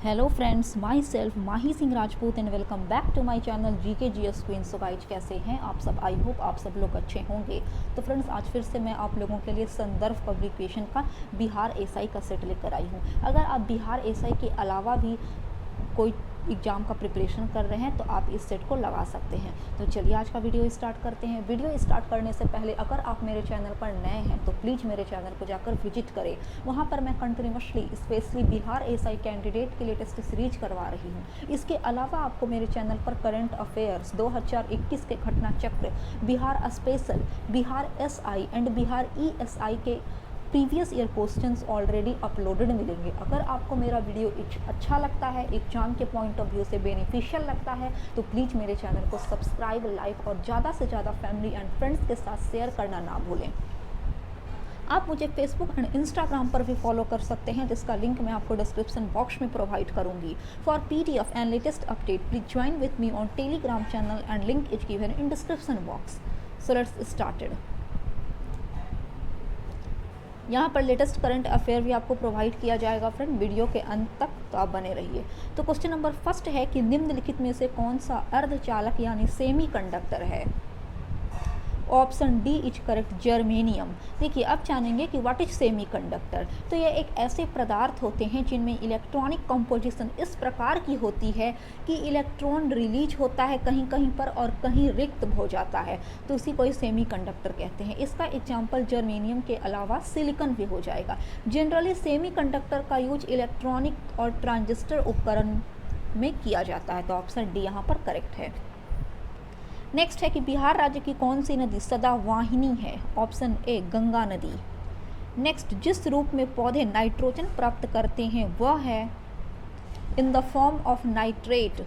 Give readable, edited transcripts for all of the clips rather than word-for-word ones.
Hello friends, myself Mahi Singh Rajput and welcome back to my channel GK GS queen. So guys, कैसे हैं आप सब? I hope आप सब लोग अच्छे होंगे। तो फ्रेंड्स, आज फिर से मैं आप लोगों के लिए संदर्भ पब्लिकेशन का बिहार एसआई का सेट लेकर आई हूँ। अगर आप बिहार एसआई के अलावा भी कोई एग्ज़ाम का प्रिपरेशन कर रहे हैं तो आप इस सेट को लगा सकते हैं। तो चलिए आज का वीडियो स्टार्ट करते हैं। वीडियो स्टार्ट करने से पहले अगर आप मेरे चैनल पर नए हैं तो प्लीज़ मेरे चैनल को जाकर विजिट करें। वहाँ पर मैं continuously specially Bihar SI candidate के लेटेस्ट सीरीज करवा रही हूँ। इसके अलावा आपको मेरे चैनल पर करंट अफेयर्स 2021 के घटना चक्र, Bihar special, Bihar SI and Bihar ESI के previous year questions already uploaded मिलेंगे। अगर आपको मेरा वीडियो अच्छा लगता है, एग्जाम के पॉइंट ऑफ व्यू से बेनिफिशियल लगता है, तो प्लीज़ मेरे चैनल को सब्सक्राइब, लाइक और ज़्यादा से ज़्यादा फैमिली एंड फ्रेंड्स के साथ शेयर करना ना भूलें। आप मुझे फेसबुक एंड इंस्टाग्राम पर भी फॉलो कर सकते हैं, जिसका लिंक मैं आपको डिस्क्रिप्शन बॉक्स में प्रोवाइड करूंगी। For PDF and latest update please join with me on Telegram channel and link is given in description box. So let's started. यहाँ पर लेटेस्ट करंट अफेयर भी आपको प्रोवाइड किया जाएगा फ्रेंड, वीडियो के अंत तक, तो आप बने रहिए। तो क्वेश्चन नंबर फर्स्ट है कि निम्नलिखित में से कौन सा अर्धचालक यानी सेमी कंडक्टर है? Option D is correct, germanium. देखिए, अब जानेंगे कि व्हाट इज सेमी कंडक्टर। तो ये एक ऐसे पदार्थ होते हैं जिनमें इलेक्ट्रॉनिक कंपोजिशन इस प्रकार की होती है कि इलेक्ट्रॉन रिलीज होता है कहीं कहीं पर और कहीं रिक्त हो जाता है, तो इसी को सेमी कंडक्टर कहते हैं। इसका एग्जाम्पल जर्मेनियम के अलावा सिलिकॉन भी हो जाएगा। जनरली सेमी कंडक्टर का यूज इलेक्ट्रॉनिक और ट्रांजिस्टर उपकरण में किया जाता है, तो ऑप्शन डी यहाँ पर करेक्ट है। नेक्स्ट है कि बिहार राज्य की कौन सी नदी सदावाहिनी है? ऑप्शन ए गंगा नदी। नेक्स्ट, जिस रूप में पौधे नाइट्रोजन प्राप्त करते हैं वह है in the form of nitrate.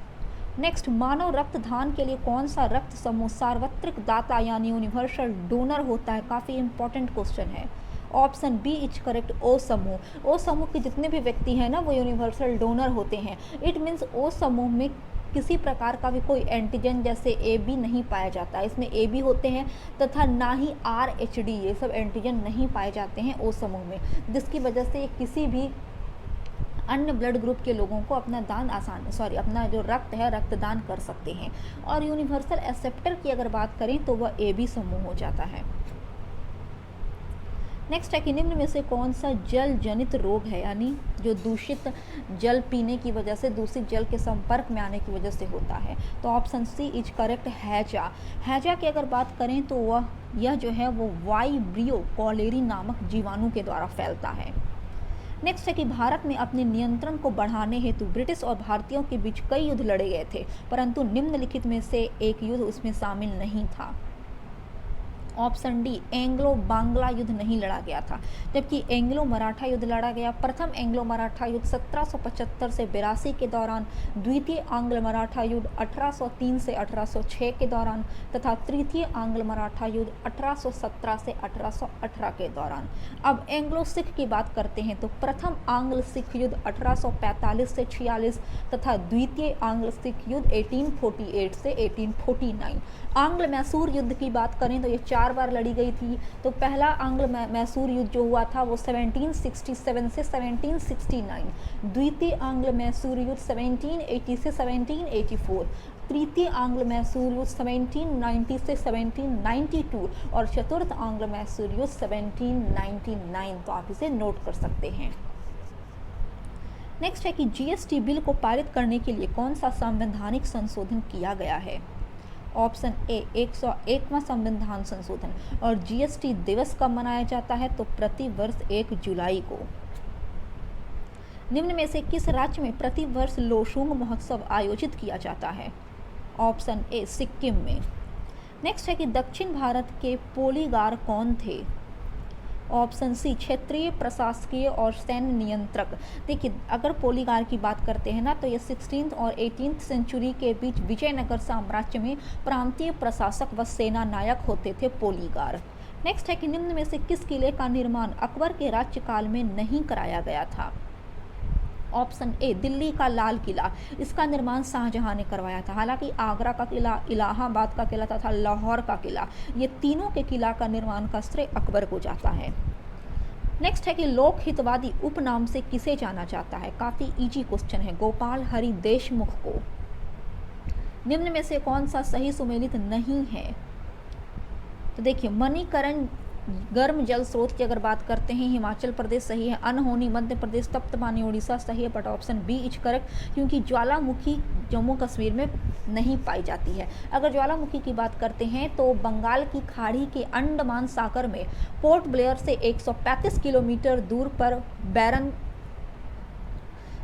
Next, मानव रक्तदान के लिए कौन सा रक्त समूह सार्वत्रिक दाता यानी यूनिवर्सल डोनर होता है? काफ़ी इंपॉर्टेंट क्वेश्चन है। ऑप्शन बी इज करेक्ट, ओ समूह। ओ समूह के जितने भी व्यक्ति हैं ना, वो यूनिवर्सल डोनर होते हैं। इट मीन्स ओ समूह में किसी प्रकार का भी कोई एंटीजन जैसे ए बी नहीं पाया जाता है, इसमें ए बी होते हैं, तथा ना ही आर एच डी, ये सब एंटीजन नहीं पाए जाते हैं ओ समूह में, जिसकी वजह से किसी भी अन्य ब्लड ग्रुप के लोगों को अपना अपना जो रक्त है रक्तदान कर सकते हैं। और यूनिवर्सल एक्सेप्टर की अगर बात करें तो वह ए बी समूह हो जाता है। नेक्स्ट है कि निम्न में से कौन सा जल जनित रोग है, यानी जो दूषित जल पीने की वजह से, दूषित जल के संपर्क में आने की वजह से होता है? तो ऑप्शन सी इज करेक्ट, हैजा। हैजा की अगर बात करें तो यह जो है वो वाइब्रियो कॉलेरी नामक जीवाणु के द्वारा फैलता है। नेक्स्ट है कि भारत में अपने नियंत्रण को बढ़ाने हेतु ब्रिटिश और भारतीयों के बीच कई युद्ध लड़े गए थे, परंतु निम्नलिखित में से एक युद्ध उसमें शामिल नहीं था। ऑप्शन डी, एंग्लो बांग्ला युद्ध नहीं लड़ा गया था, जबकि एंग्लो मराठा युद्ध लड़ा गया। प्रथम एंग्लो मराठा युद्ध 1775 से 82 के दौरान, द्वितीय आंग्ल मराठा युद्ध 1803 से 1806 के दौरान, तथा तृतीय आंग्ल मराठा युद्ध 1817 से 1818 के दौरान। अब एंग्लो सिख की बात करते हैं तो प्रथम आंग्ल सिख युद्ध 1845 से 46 तथा द्वितीय आंग्ल सिख युद्ध 1848 से 1849। आंग्ल मैसूर युद्ध की बात करें तो ये 4 बार लड़ी गई थी। तो पहला आंग्ल मैसूर युद्ध जो हुआ था वो 1767 से 1769, द्वितीय आंग्ल मैसूर युद्ध 1780 से 1784, तृतीय आंग्ल मैसूर युद्ध 1790 से 1792 और चतुर्थ आंग्ल मैसूर युद्ध 1799। तो आप इसे नोट कर सकते हैं। नेक्स्ट है कि जीएसटी बिल को पारित करने के लिए कौन सा संवैधानिक संशोधन किया गया है? ऑप्शन ए 101वां संविधान संशोधन। और जीएसटी दिवस कब मनाया जाता है? तो प्रति वर्ष 1 जुलाई को। निम्न में से किस राज्य में प्रति वर्ष लोसूंग महोत्सव आयोजित किया जाता है? ऑप्शन ए सिक्किम में। नेक्स्ट है कि दक्षिण भारत के पोलीगार कौन थे? ऑप्शन सी, क्षेत्रीय प्रशासकीय और सैन्य नियंत्रक। देखिए, अगर पोलीगार की बात करते हैं ना, तो ये 16th और 18th सेंचुरी के बीच विजयनगर साम्राज्य में प्रांतीय प्रशासक व सेना नायक होते थे पोलीगार। नेक्स्ट है कि निम्न में से किस किले का निर्माण अकबर के राज्यकाल में नहीं कराया गया था? ऑप्शन ए, दिल्ली का लाल किला। इसका निर्माण शाहजहां ने करवाया था। हालांकि आगरा का किला, इलाहाबाद का किला तथा लाहौर का किला, ये तीनों के किला का निर्माण का श्रेय अकबर को जाता है। नेक्स्ट है कि लोक हितवादी उपनाम से किसे जाना जाता है। काफ़ी इजी क्वेश्चन है। गोपाल हरि देशमुख को। निम्न में से कौन सा सही सुमेलित नहीं है। तो देखिए, मणिकरण गर्म जल स्रोत की अगर बात करते हैं, हिमाचल प्रदेश सही है। अनहोनी मध्य प्रदेश, तप्त पानी उड़ीसा सही है, but option B is correct, क्योंकि ज्वालामुखी जम्मू कश्मीर में नहीं पाई जाती है। अगर ज्वालामुखी की बात करते हैं तो बंगाल की खाड़ी के अंडमान सागर में पोर्ट ब्लेयर से 135 किलोमीटर दूर पर बैरन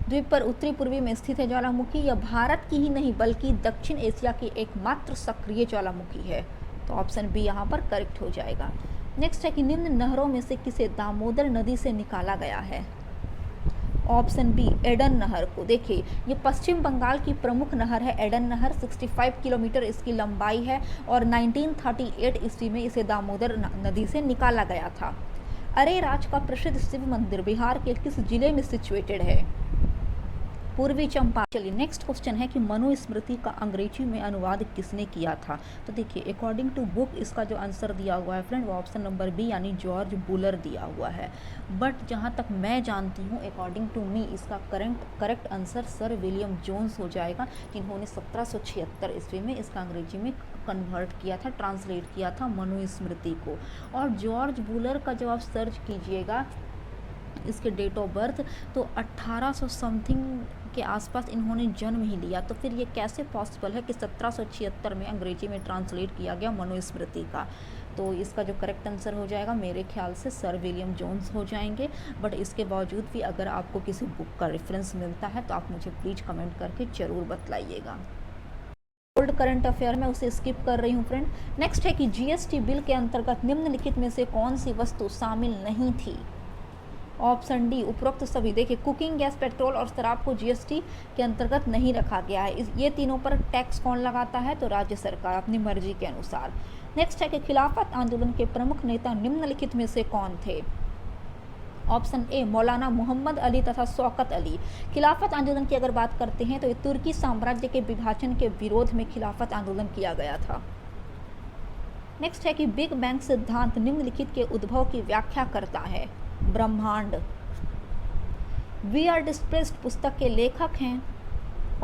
द्वीप पर उत्तरी पूर्वी में स्थित है ज्वालामुखी। यह भारत की ही नहीं बल्कि दक्षिण एशिया की एकमात्र सक्रिय ज्वालामुखी है। तो ऑप्शन बी यहाँ पर करेक्ट हो जाएगा। नेक्स्ट है कि निम्न नहरों में से किसे दामोदर नदी से निकाला गया है। ऑप्शन बी एडन नहर को। देखिए, ये पश्चिम बंगाल की प्रमुख नहर है। एडन नहर 65 किलोमीटर इसकी लंबाई है और 1938 ईस्वी में इसे दामोदर नदी से निकाला गया था। अरेराज का प्रसिद्ध शिव मंदिर बिहार के किस जिले में सिचुएटेड है। पूर्वी चंपारण। चलिए, नेक्स्ट क्वेश्चन है कि मनुस्मृति का अंग्रेजी में अनुवाद किसने किया था। तो देखिए, अकॉर्डिंग टू बुक इसका जो आंसर दिया हुआ है फ्रेंड वो ऑप्शन नंबर बी यानी जॉर्ज बुलर दिया हुआ है। बट जहाँ तक मैं जानती हूँ अकॉर्डिंग टू मी इसका correct answer sir William Jones हो जाएगा, जिन्होंने 1776 ईस्वी में इसका अंग्रेजी में कन्वर्ट किया था, ट्रांसलेट किया था मनुस्मृति को। और जॉर्ज बुलर का जब आप सर्च कीजिएगा इसके डेट ऑफ बर्थ तो 1800 समथिंग के आसपास इन्होंने जन्म ही लिया। तो फिर ये कैसे पॉसिबल है कि 1776 में अंग्रेजी में ट्रांसलेट किया गया मनुस्मृति का। तो इसका जो करेक्ट आंसर हो जाएगा मेरे ख्याल से सर विलियम जोन्स हो जाएंगे। बट इसके बावजूद भी अगर आपको किसी बुक का रेफरेंस मिलता है तो आप मुझे प्लीज़ कमेंट करके ज़रूर बतलाइएगा। ओल्ड करंट अफेयर में उसे स्किप कर रही हूँ फ्रेंड। नेक्स्ट है कि जीएसटी बिल के अंतर्गत निम्नलिखित में से कौन सी वस्तु शामिल नहीं थी। ऑप्शन डी उपरोक्त सभी। देखिए, कुकिंग गैस, पेट्रोल और शराब को जीएसटी के अंतर्गत नहीं रखा गया है। ये तीनों पर टैक्स कौन लगाता है, तो राज्य सरकार अपनी मर्जी के अनुसार। नेक्स्ट है कि खिलाफत आंदोलन के प्रमुख नेता निम्नलिखित में से कौन थे। ऑप्शन ए मौलाना मोहम्मद अली तथा शौकत अली। खिलाफत आंदोलन की अगर बात करते हैं तो ये तुर्की साम्राज्य के विभाजन के विरोध में खिलाफत आंदोलन किया गया था। नेक्स्ट है कि बिग बैंग सिद्धांत निम्नलिखित के उद्भव की व्याख्या करता है। ब्रह्मांड। वी आर डिस्प्रेस्ड पुस्तक के लेखक हैं।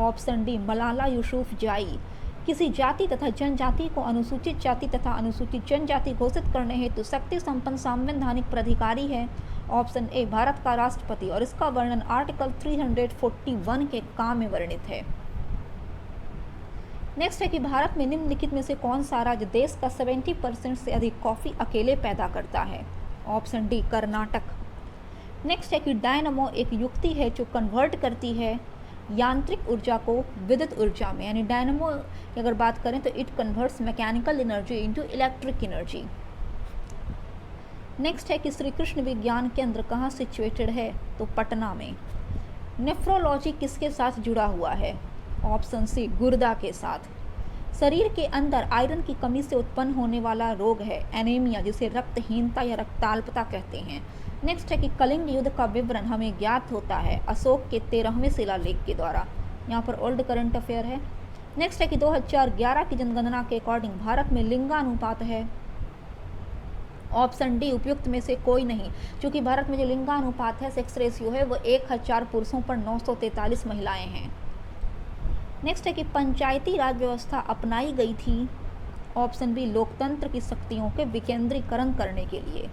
Option D Malala Yousafzai. किसी जाति तथा जनजाति को अनुसूचित जाति तथा अनुसूचित जनजाति घोषित करने हेतु शक्ति संपन्न संवैधानिक प्राधिकारी है। ऑप्शन ए भारत का राष्ट्रपति और इसका वर्णन आर्टिकल 341 के काम में वर्णित है। नेक्स्ट है कि भारत में निम्नलिखित में से कौन सा राज्य देश का 70% से अधिक कॉफ़ी अकेले पैदा करता है। Option D Karnataka. नेक्स्ट है कि डायनामो एक युक्ति है जो कन्वर्ट करती है यांत्रिक ऊर्जा को विद्युत ऊर्जा में, यानी डायनामो की अगर बात करें तो it converts mechanical energy into electric energy. Next है कि श्री कृष्ण विज्ञान केंद्र कहाँ सिचुएटेड है, तो पटना में। नेफ्रोलॉजी किसके साथ जुड़ा हुआ है। ऑप्शन सी गुर्दा के साथ। शरीर के अंदर आयरन की कमी से उत्पन्न होने वाला रोग है एनीमिया, जिसे रक्तहीनता या रक्ताल्पता कहते हैं। नेक्स्ट है कि कलिंग युद्ध का विवरण हमें ज्ञात होता है अशोक के 13वें शिलालेख के द्वारा। यहाँ पर ओल्ड करंट अफेयर है। नेक्स्ट है कि 2011 की जनगणना के अकॉर्डिंग भारत में लिंगानुपात है। ऑप्शन डी उपयुक्त में से कोई नहीं, क्योंकि भारत में जो लिंगानुपात है सेक्स रेशियो है वो 1000 पुरुषों पर 943 महिलाएं हैं। नेक्स्ट है कि पंचायती राज व्यवस्था अपनाई गई थी। ऑप्शन बी लोकतंत्र की शक्तियों के विकेंद्रीकरण करने के लिए।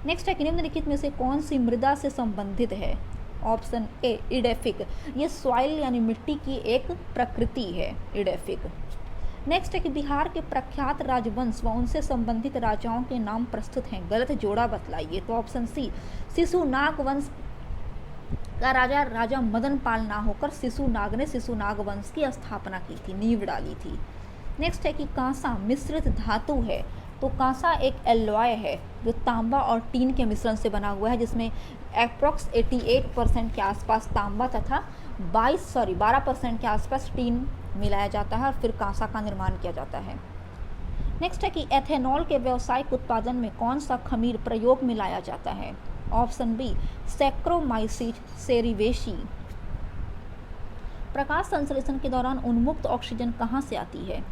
नेक्स्ट है कि निम्नलिखित में से कौन सी मृदा से संबंधित है। Option A edaphic. ये सॉइल यानी मिट्टी की एक प्रकृति है इडेफिक। नेक्स्ट है कि बिहार के प्रख्यात राजवंश व उनसे संबंधित राजाओं के नाम प्रस्तुत हैं, गलत जोड़ा बतलाइए। तो ऑप्शन सी शिशुनाग वंश का राजा मदन पाल ना होकर शिशुनाग ने शिशुनाग वंश की स्थापना की थी, नींव डाली थी। नेक्स्ट है कि कांसा मिश्रित धातु है, तो कांसा एक एलॉय है जो तांबा और टीन के मिश्रण से बना हुआ है, जिसमें अप्रॉक्स 88% के आसपास तांबा तथा 12% के आसपास टीन मिलाया जाता है और फिर कांसा का निर्माण किया जाता है। नेक्स्ट है कि एथेनॉल के व्यावसायिक उत्पादन में कौन सा खमीर प्रयोग में लाया जाता है। Option B saccharomyces cerevisiae. प्रकाश संश्लेषण के दौरान उन्मुक्त ऑक्सीजन कहाँ से आती है।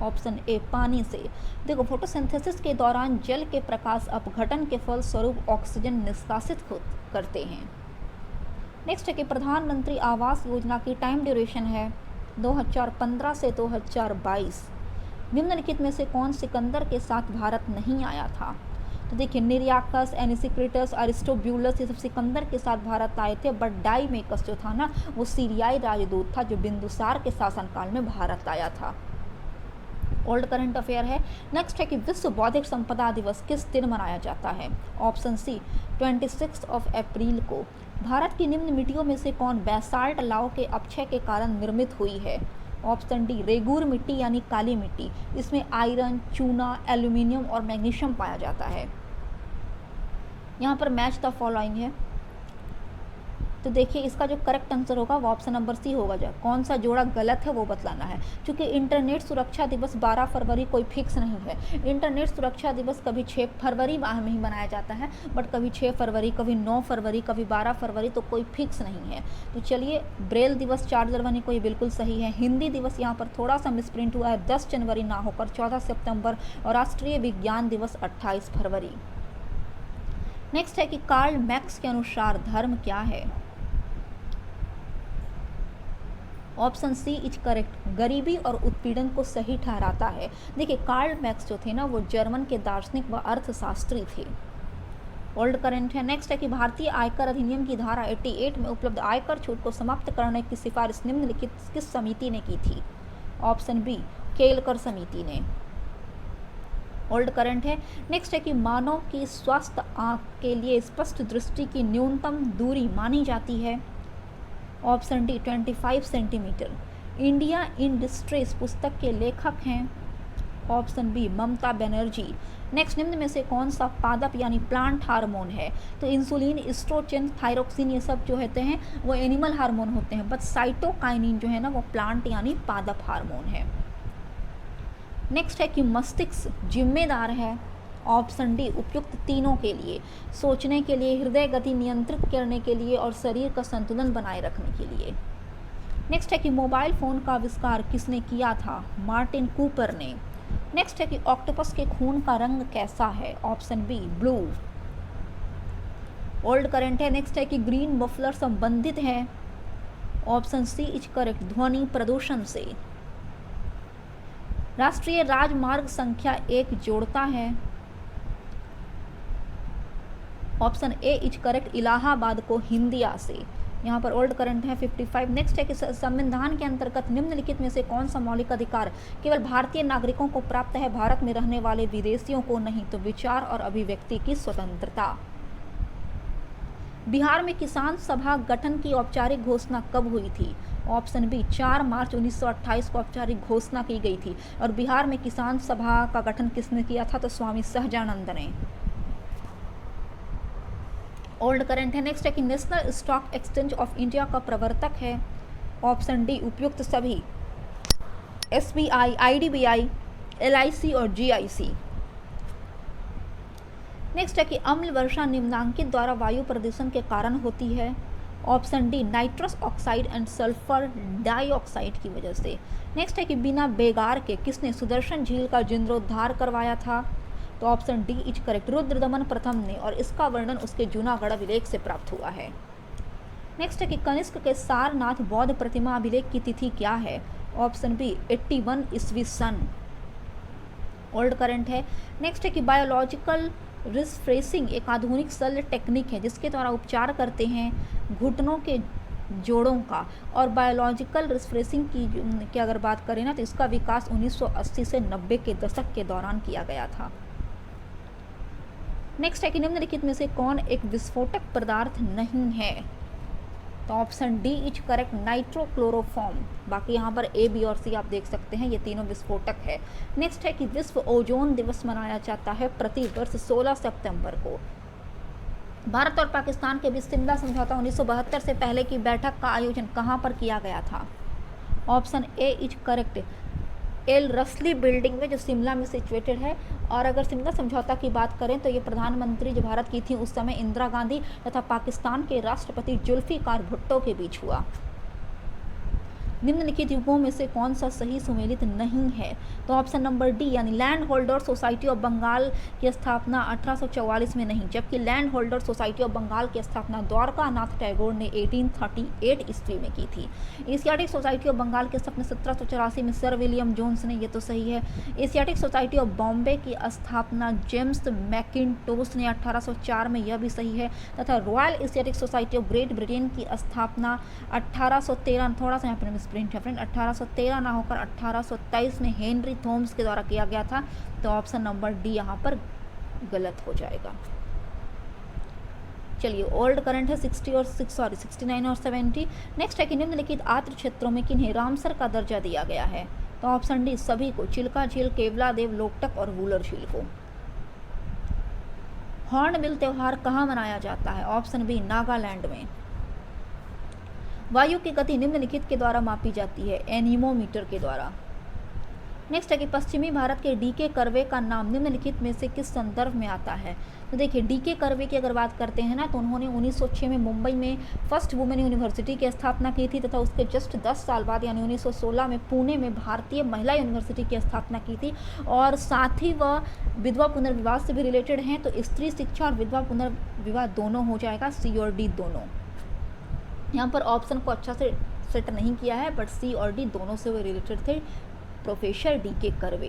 ऑप्शन ए पानी से। देखो फोटोसिंथेसिस के दौरान जल के प्रकाश अपघटन के फलस्वरूप ऑक्सीजन निष्कासित करते हैं। नेक्स्ट है कि प्रधानमंत्री आवास योजना की टाइम ड्यूरेशन है 2015 से 2022। निम्नलिखित में से कौन सिकंदर के साथ भारत नहीं आया था? तो देखिए निरियाकस, एनिसिक्रिटस, अरिस्टोब्यूलस ये सब सिकंदर के साथ भारत आए थे, बट डाइमेकस जो था ना वो सीरियाई राजदूत था जो बिंदुसार के शासनकाल में भारत आया था। ओल्ड करंट अफेयर है। नेक्स्ट है कि विश्व बौद्धिक संपदा दिवस किस दिन मनाया जाता है? ऑप्शन सी 26 अप्रैल को। भारत की निम्न मिट्टियों में से कौन बैसाल्ट लाव के अपक्षय के कारण निर्मित हुई है? ऑप्शन डी रेगूर मिट्टी यानी काली मिट्टी। इसमें आयरन, चूना, एल्यूमिनियम और मैग्नीशियम पाया जाता है। यहाँ पर मैच द फॉलोइंग है, तो देखिए इसका जो करेक्ट आंसर होगा वो ऑप्शन नंबर सी होगा। कौन सा जोड़ा गलत है वो बतलाना है, क्योंकि इंटरनेट सुरक्षा दिवस 12 फरवरी कोई फिक्स नहीं है। इंटरनेट सुरक्षा दिवस कभी 6 फरवरी माह में ही मनाया जाता है, बट कभी 6 फरवरी, कभी 9 फरवरी, कभी 12 फरवरी, तो कोई फिक्स नहीं है। तो चलिए ब्रेल दिवस 4 जनवरी को ये बिल्कुल सही है। हिंदी दिवस यहाँ पर थोड़ा सा मिसप्रिंट हुआ है, 10 जनवरी ना होकर 14 सितंबर। और राष्ट्रीय विज्ञान दिवस 28 फरवरी। नेक्स्ट है कि कार्ल मैक्स के अनुसार धर्म क्या है? ऑप्शन सी इज करेक्ट, गरीबी और उत्पीड़न को सही ठहराता है। देखिए कार्ल मैक्स जो थे ना वो जर्मन के दार्शनिक व अर्थशास्त्री थे। ओल्ड करंट है। नेक्स्ट है कि भारतीय आयकर अधिनियम की धारा 88 में उपलब्ध आयकर छूट को समाप्त करने की सिफारिश निम्नलिखित किस समिति ने की थी? ऑप्शन बी केलकर समिति ने। ओल्ड करंट है। नेक्स्ट है कि मानव की स्वस्थ आंख के लिए स्पष्ट दृष्टि की न्यूनतम दूरी मानी जाती है? Option D 25 centimetre. India in distress पुस्तक के लेखक हैं? Option B Mamata Banerjee. Next निम्न में से कौन सा पादप यानी प्लांट हार्मोन है? तो इंसुलिन, एस्ट्रोजन, थायरोक्सिन ये सब जो होते हैं वो एनिमल हार्मोन होते हैं, बट साइटोकाइनिन जो है ना वो प्लांट यानी पादप हार्मोन है। नेक्स्ट है कि मस्तिष्क जिम्मेदार है? ऑप्शन डी उपयुक्त तीनों के लिए, सोचने के लिए, हृदय गति नियंत्रित करने के लिए और शरीर का संतुलन बनाए रखने के लिए। नेक्स्ट है कि मोबाइल फ़ोन का आविष्कार किसने किया था? मार्टिन कूपर ने। नेक्स्ट है कि ऑक्टोपस के खून का रंग कैसा है? Option B blue. Old current है। नेक्स्ट है कि ग्रीन मफलर संबंधित है? ऑप्शन सी इज करेक्ट, ध्वनि प्रदूषण से। राष्ट्रीय राजमार्ग संख्या 1 जोड़ता है? Option A is correct, Allahabad को हिंदिया से। यहाँ पर ओल्ड करंट है 55। नेक्स्ट है कि संविधान के अंतर्गत निम्नलिखित में से कौन सा मौलिक अधिकार केवल भारतीय नागरिकों को प्राप्त है, भारत में रहने वाले विदेशियों को नहीं? तो विचार और अभिव्यक्ति की स्वतंत्रता। बिहार में किसान सभा गठन की औपचारिक घोषणा कब हुई थी? ऑप्शन बी 4 मार्च 1928 को औपचारिक घोषणा की गई थी। और बिहार में किसान सभा का गठन किसने किया था? तो स्वामी सहजानंद ने। ओल्ड करंट है। नेक्स्ट है कि national stock exchange of India का प्रवर्तक है? ऑप्शन डी उपयुक्त सभी, SBI, IDBI, LIC और GIC। नेक्स्ट है कि अम्ल वर्षा निम्नांकित द्वारा वायु प्रदूषण के कारण होती है? Option D nitrous oxide and sulphur dioxide की वजह से। नेक्स्ट है कि बिना बेगार के किसने सुदर्शन झील का जीर्णोद्धार करवाया था? तो option D is correct, Rudradaman प्रथम ने, और इसका वर्णन उसके जूनागढ़ अभिलेख से प्राप्त हुआ है। नेक्स्ट है कि कनिष्क के सारनाथ बौद्ध प्रतिमा अभिलेख की तिथि क्या है? ऑप्शन बी 81 ईस्वी सन। ओल्ड करंट है। नेक्स्ट है कि बायोलॉजिकल रिफ्रेशिंग एक आधुनिक शल्य टेक्निक है जिसके द्वारा उपचार करते हैं घुटनों के जोड़ों का। और बायोलॉजिकल रिफ्रेशिंग की अगर बात करें ना तो इसका विकास 1980 से 90 के दशक के दौरान किया गया था। नेक्स्ट है कि निम्नलिखित में से कौन एक विस्फोटक पदार्थ नहीं है? तो ऑप्शन डी इज करेक्ट, नाइट्रोक्लोरोफॉर्म। बाकी यहाँ पर ए, बी और सी आप देख सकते हैं, ये तीनों विस्फोटक है। नेक्स्ट है कि विश्व ओजोन दिवस मनाया जाता है प्रतिवर्ष 16 सितंबर को। भारत और पाकिस्तान के बीच शिमला समझौता 1972 से पहले की बैठक का आयोजन कहाँ पर किया गया था? Option A is correct, Ellerslie building में जो शिमला में सिचुएटेड है। और अगर शिमला समझौता की बात करें तो ये प्रधानमंत्री जो भारत की थी उस समय इंदिरा गांधी तथा पाकिस्तान के राष्ट्रपति जुल्फिकार भुट्टो के बीच हुआ। निम्नलिखित युगों में से कौन सा सही सुमेलित नहीं है? तो ऑप्शन नंबर डी यानी land holder society of Bengal की स्थापना 1844 में नहीं, जबकि land holder society of Bengal की स्थापना द्वारका नाथ टैगोर ने 1838 ईस्वी में की थी। एशियाटिक सोसाइटी ऑफ बंगाल की स्थापना 1784 में सर विलियम जोन्स ने, ये तो सही है। एशियाटिक सोसाइटी ऑफ बॉम्बे की स्थापना जेम्स मैकिन्टोश ने 1804 में, यह भी सही है। तथा royal Asiatic society of great Britain की स्थापना 1813, थोड़ा सा यहाँ पर मिसप्रिंट है फ्रेंड, 1813 ना होकर 1823 में हेनरी थॉमस के द्वारा किया गया था। तो ऑप्शन नंबर डी यहाँ पर गलत हो जाएगा। चलिए ओल्ड करंट है 69 और 70। नेक्स्ट है कि निम्नलिखित आर्द्र क्षेत्रों में किन्हें रामसर का दर्जा दिया गया है? तो ऑप्शन डी सभी को, चिल्का झील, केवला देव, लोकटक और वूलर झील को। हॉर्नबिल त्योहार कहाँ मनाया जाता है? ऑप्शन बी नागालैंड में। वायु की गति निम्नलिखित के द्वारा मापी जाती है? एनीमोमीटर के द्वारा। नेक्स्ट है कि पश्चिमी भारत के डीके कर्वे का नाम निम्नलिखित में से किस संदर्भ में आता है? तो देखिए डीके कर्वे की अगर बात करते हैं ना, तो उन्होंने 1906 में मुंबई में फर्स्ट वुमेन यूनिवर्सिटी की स्थापना की थी, तथा उसके जस्ट 10 साल बाद यानी 1916 में पुणे में भारतीय महिला यूनिवर्सिटी की स्थापना की थी। और साथ ही वह विधवा पुनर्विवाह से भी रिलेटेड हैं, तो स्त्री शिक्षा और विधवा पुनर्विवाह दोनों हो जाएगा, सी और डी दोनों। यहाँ पर ऑप्शन को अच्छा से सेट नहीं किया है, बट सी और डी दोनों से वो रिलेटेड थे, प्रोफेसर डीके कर्वे।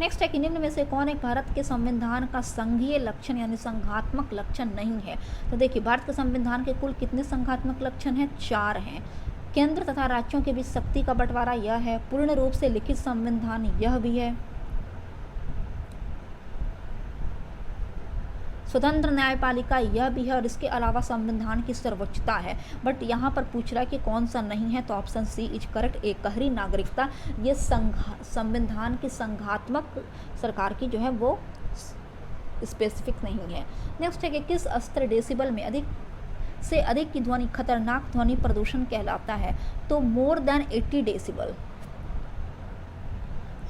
नेक्स्ट है कि निम्न में से कौन एक भारत के संविधान का संघीय लक्षण यानी संघात्मक लक्षण नहीं है? तो देखिए भारत के संविधान के कुल कितने संघात्मक लक्षण हैं? 4 हैं। केंद्र तथा राज्यों के बीच शक्ति का बंटवारा, यह है। पूर्ण रूप से लिखित संविधान, यह भी है। स्वतंत्र न्यायपालिका, यह भी है। और इसके अलावा संविधान की सर्वोच्चता है। बट यहाँ पर पूछ रहा है कि कौन सा नहीं है, तो option C is correct, Ekahari नागरिकता। ये संविधान की संघात्मक सरकार की जो है वो स्पेसिफिक नहीं है। नेक्स्ट है कि किस स्तर डेसिबल में अधिक से अधिक की ध्वनि खतरनाक ध्वनि प्रदूषण कहलाता है? तो मोर देन 80 डेसिबल।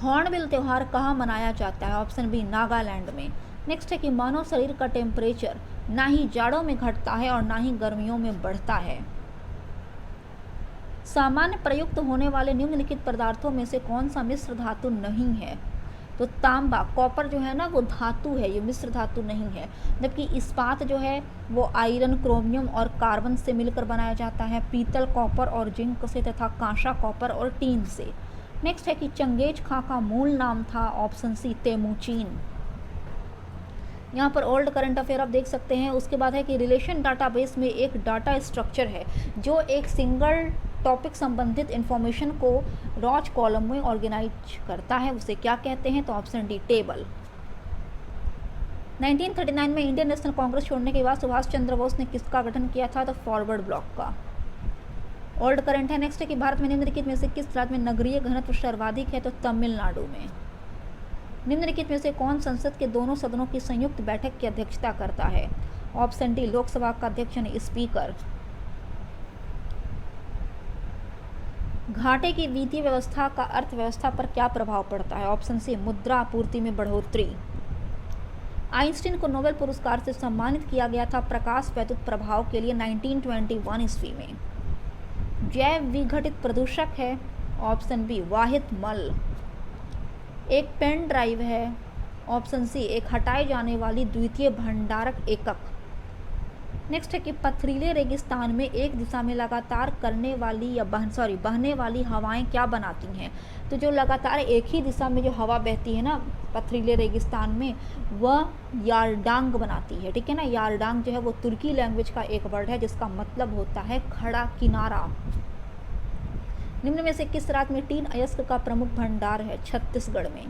हॉर्नबिल त्योहार कहाँ मनाया जाता है? ऑप्शन बी नागालैंड में। नेक्स्ट है कि मानव शरीर का टेम्परेचर ना ही जाड़ों में घटता है और ना ही गर्मियों में बढ़ता है। सामान्य प्रयुक्त होने वाले निम्नलिखित पदार्थों में से कौन सा मिश्र धातु नहीं है? तो तांबा, कॉपर जो है ना वो धातु है, ये मिश्र धातु नहीं है। जबकि इस्पात जो है वो आयरन, क्रोमियम और कार्बन से मिलकर बनाया जाता है। पीतल कॉपर और जिंक से, तथा कांसा कॉपर और टीन से। नेक्स्ट है कि चंगेज खां का मूल नाम था? Option C Temujin. यहाँ पर ओल्ड करंट अफेयर आप देख सकते हैं। उसके बाद है कि रिलेशन डाटाबेस में एक डाटा स्ट्रक्चर है जो एक सिंगल टॉपिक संबंधित इंफॉर्मेशन को रॉज कॉलम में ऑर्गेनाइज करता है, उसे क्या कहते हैं? तो ऑप्शन डी टेबल। 1939 में इंडियन नेशनल कांग्रेस छोड़ने के बाद सुभाष चंद्र बोस ने किसका गठन किया था? तो फॉरवर्ड ब्लॉक का। ओल्ड करंट है। नेक्स्ट है कि भारत में निम्नलिखित में से किस राज्य में नगरीय घनत्व सर्वाधिक है? तो तमिलनाडु में। निम्नलिखित में से कौन संसद के दोनों सदनों की संयुक्त बैठक की अध्यक्षता करता है? ऑप्शन डी लोकसभा का अध्यक्ष यानी स्पीकर। घाटे की वित्तीय व्यवस्था का अर्थव्यवस्था पर क्या प्रभाव पड़ता है? ऑप्शन सी मुद्रा आपूर्ति में बढ़ोतरी। आइंस्टीन को नोबेल पुरस्कार से सम्मानित किया गया था प्रकाश वैद्युत प्रभाव के लिए 1921 ईस्वी में। जैव विघटित प्रदूषक है? ऑप्शन बी वाहिद मल। एक पेन ड्राइव है? ऑप्शन सी एक हटाए जाने वाली द्वितीय भंडारक एकक। नेक्स्ट है कि पथरीले रेगिस्तान में एक दिशा में लगातार करने वाली या बहने वाली हवाएं क्या बनाती हैं? तो जो लगातार एक ही दिशा में जो हवा बहती है ना पथरीले रेगिस्तान में, वह यारडांग बनाती है। ठीक है ना, यारडांग जो है वो तुर्की लैंग्वेज का एक वर्ड है जिसका मतलब होता है खड़ा किनारा। निम्न में से किस राज्य में टीन अयस्क का प्रमुख भंडार है? छत्तीसगढ़ में।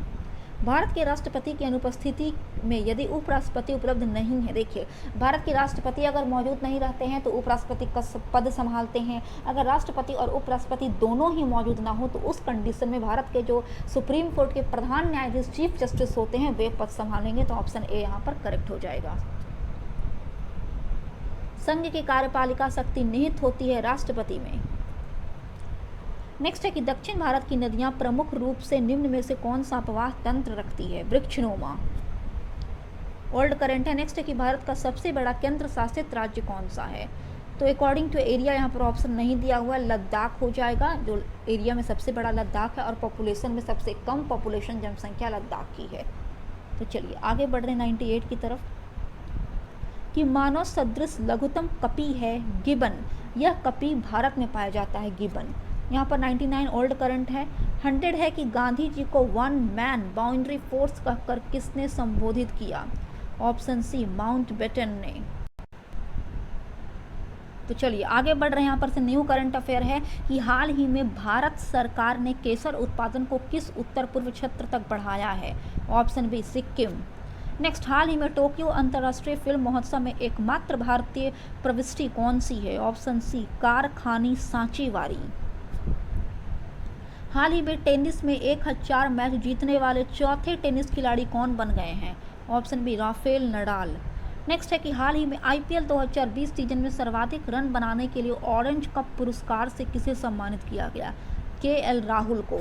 भारत के राष्ट्रपति की अनुपस्थिति में यदि उपराष्ट्रपति उपलब्ध नहीं है, देखिए भारत के राष्ट्रपति अगर मौजूद नहीं रहते हैं तो उपराष्ट्रपति का पद संभालते हैं। अगर राष्ट्रपति और उपराष्ट्रपति दोनों ही मौजूद ना हो तो उस कंडीशन में भारत के जो सुप्रीम कोर्ट के प्रधान न्यायाधीश चीफ जस्टिस होते हैं वे पद संभालेंगे। तो ऑप्शन ए यहाँ पर करेक्ट हो जाएगा। संघ की कार्यपालिका शक्ति निहित होती है राष्ट्रपति में। नेक्स्ट है कि दक्षिण भारत की नदियां प्रमुख रूप से निम्न में से कौन सा प्रवाह तंत्र रखती है? वृक्षनुमा। ओल्ड करंट है। नेक्स्ट है कि भारत का सबसे बड़ा केंद्र शासित राज्य कौन सा है? तो अकॉर्डिंग टू एरिया यहाँ पर ऑप्शन नहीं दिया हुआ है, लद्दाख हो जाएगा, जो एरिया में सबसे बड़ा लद्दाख है और पॉपुलेशन में सबसे कम पॉपुलेशन जनसंख्या लद्दाख की है। तो चलिए आगे बढ़ रहे हैं 98 की तरफ कि मानव सदृश लघुतम कपि है गिबन। यह कपि भारत में पाया जाता है, गिबन। यहाँ पर 99 ओल्ड करंट है। 100 है कि गांधी जी को वन मैन बाउंड्री फोर्स कहकर किसने संबोधित किया? ऑप्शन सी, माउंटबेटन ने। तो चलिए आगे बढ़ रहे हैं। यहाँ पर से न्यू करंट अफेयर है कि हाल ही में भारत सरकार ने केसर उत्पादन को किस उत्तर पूर्व क्षेत्र तक बढ़ाया है? Option B, Sikkim. नेक्स्ट, हाल ही में टोक्यो अंतर्राष्ट्रीय फिल्म महोत्सव में एकमात्र भारतीय प्रविष्टि कौन सी है? ऑप्शन सी, कारखानी सांचीवारी। हाल ही में टेनिस में 1000 मैच जीतने वाले चौथे टेनिस खिलाड़ी कौन बन गए हैं? Option B, Rafael Nadal. Next है कि हाल ही में आईपीएल 2020 सीजन में सर्वाधिक रन बनाने के लिए ऑरेंज कप पुरस्कार से किसे सम्मानित किया गया? केएल राहुल को।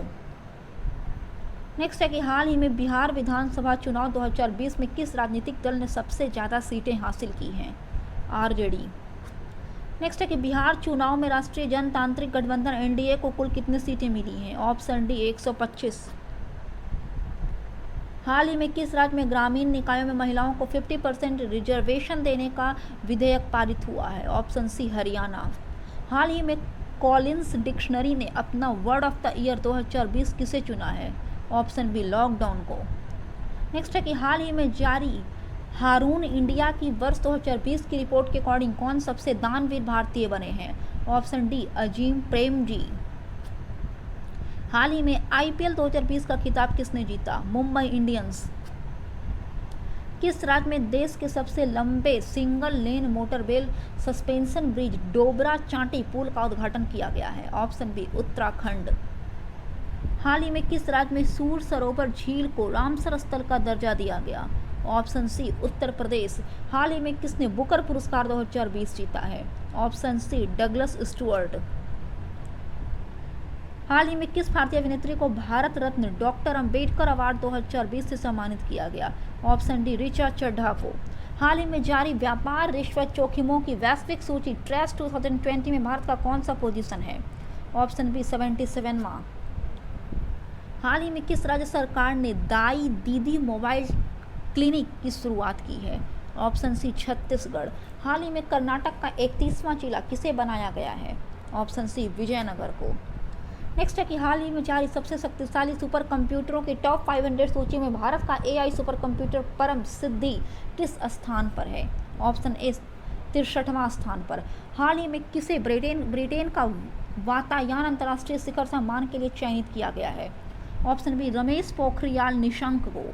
नेक्स्ट है कि हाल ही में बिहार विधानसभा चुनाव 2020 में किस राजनीतिक दल ने सबसे ज़्यादा सीटें हासिल की हैं? आरजेडी। नेक्स्ट है कि बिहार चुनाव में राष्ट्रीय जनतांत्रिक गठबंधन एनडीए को कुल कितनी सीटें मिली हैं? Option D, 125। हाल ही में किस राज्य में ग्रामीण निकायों में महिलाओं को 50% रिजर्वेशन देने का विधेयक पारित हुआ है? ऑप्शन सी, हरियाणा। हाल ही में कॉलिंस डिक्शनरी ने अपना वर्ड ऑफ द ईयर 2020 किसे चुना है? ऑप्शन बी, लॉकडाउन को। नेक्स्ट है कि हाल ही में जारी हारून इंडिया की वर्ष 2020 की रिपोर्ट के अकॉर्डिंग कौन सबसे दानवीर भारतीय बने हैं? ऑप्शन डी, अजीम प्रेम जी। हाल ही में आईपीएल 2020 का खिताब किसने जीता? मुंबई इंडियंस। किस राज्य में देश के सबसे लंबे single lane motorable suspension bridge Dobra Chanti पुल का उद्घाटन किया गया है? Option B, Uttarakhand. हाल ही में किस राज्य में सूर सरोवर झील को रामसर स्थल का दर्जा दिया गया? Option C, Uttar Pradesh. हाल ही में किसने बुकर पुरस्कार 2020 जीता है? Option C, Douglas Stuart. हाल ही में किस भारतीय अभिनेत्री को भारत रत्न डॉक्टर अंबेडकर अवार्ड 2020 से सम्मानित किया गया? ऑप्शन डी, ऋचा चड्ढा को। हाल ही में जारी व्यापार रिश्वत जोखिमों की वैश्विक सूची ट्रेस 2020 में भारत का कौन सा पोजीशन है? Option B, 77वां। हाल ही में किस राज्य सरकार ने दाई दीदी मोबाइल क्लिनिक की शुरुआत की है? ऑप्शन सी, छत्तीसगढ़। हाल ही में कर्नाटक का 31वां जिला किसे बनाया गया है? ऑप्शन सी, विजयनगर को। नेक्स्ट है कि हाल ही में जारी सबसे शक्तिशाली सुपर कंप्यूटरों की टॉप 500 सूची में भारत का एआई सुपर कंप्यूटर परम सिद्धि किस स्थान पर है? ऑप्शन ए, 63वां स्थान पर। हाल ही में किसे ब्रिटेन का वातायन अंतर्राष्ट्रीय शिखर सम्मान के लिए चयनित किया गया है? ऑप्शन बी, रमेश पोखरियाल निशंक को।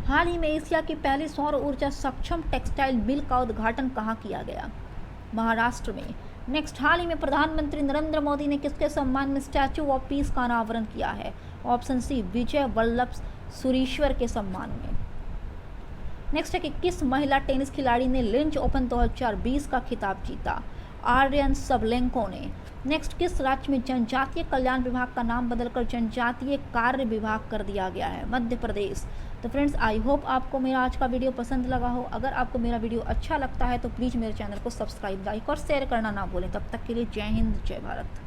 हाल ही में एशिया की पहली सौर ऊर्जा सक्षम टेक्सटाइल मिल का उद्घाटन कहाँ किया गया? महाराष्ट्र में। नेक्स्ट, हाल ही में प्रधानमंत्री नरेंद्र मोदी ने किसके सम्मान में स्टैचू ऑफ पीस का अनावरण किया है? ऑप्शन सी, विजय वल्लभ सुरीश्वर के सम्मान में। नेक्स्ट है कि किस महिला टेनिस खिलाड़ी ने लिंच ओपन 2020 का खिताब जीता? आर्यन सबलेंको ने। नेक्स्ट, किस राज्य में जनजातीय कल्याण विभाग का नाम बदलकर जनजातीय कार्य विभाग कर दिया गया है? मध्य प्रदेश। तो फ्रेंड्स, आई होप आपको मेरा आज का वीडियो पसंद लगा हो। अगर आपको मेरा वीडियो अच्छा लगता है तो प्लीज़ मेरे चैनल को सब्सक्राइब, लाइक और शेयर करना ना भूलें। तब तक के लिए जय हिंद, जय भारत।